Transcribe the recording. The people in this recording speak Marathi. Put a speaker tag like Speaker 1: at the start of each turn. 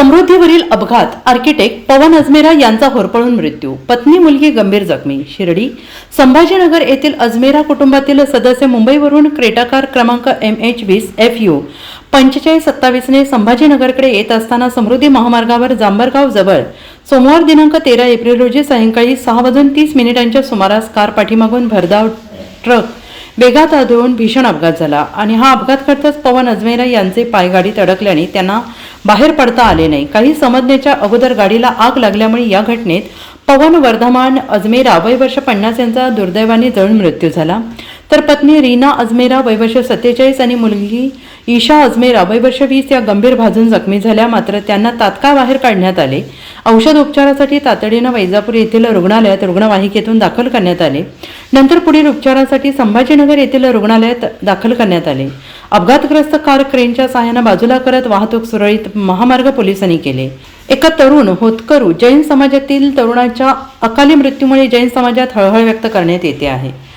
Speaker 1: समृद्धीवरील अपघात, आर्किटेक्ट पवन अजमेरा यांचा होरपळून मृत्यू, पत्नी मुलगी गंभीर जखमी. शिर्डी संभाजीनगर येथील अजमेरा कुटुंबातील सदस्य मुंबईवरून क्रेटा कार क्रमांक MH20FU 4527 ने संभाजीनगरकडे येत असताना समृद्धी महामार्गावर जांभरगाव जवळ सोमवार दिनांक 13 एप्रिल रोजी सायंकाळी 6:30 सुमारास कार पाठीमागून भरधाव ट्रक वेगात आदळून भीषण अपघात झाला आणि हा अपघात घडताच पवन अजमेरा यांचे पाय गाडीत अडकल्याने त्यांना बाहेर पडता आले नाही. काही समजण्याच्या अगोदर गाडीला आग लागल्यामुळे या घटनेत पवन वर्धमान अजमेरा वय वर्ष 50 यांचा दुर्दैवाने जळून मृत्यू झाला. तर पत्नी रीना अजमेरा वय वर्ष 47 आणि मुलगी ईशा अजमेरा वय वर्ष 20 या गंभीर भाजून जखमी झाल्या. मात्र त्यांना तात्काळ बाहेर काढण्यात आले. औषध उपचारासाठी तातडीनं वैजापूर येथील रुग्णालयात रुग्णवाहिकेतून दाखल करण्यात आले. नंतर पुढील उपचारासाठी संभाजीनगर येथील रुग्णालयात दाखल करण्यात आले. अपघातग्रस्त कार क्रेनच्या सहाय्याने बाजूला करत वाहतूक सुरळीत महामार्ग पोलिसांनी केले. एका तरुण होतकरू जैन समाजातील तरुणाच्या अकाली मृत्यूमुळे जैन समाजात हळहळ व्यक्त करण्यात येते आहे.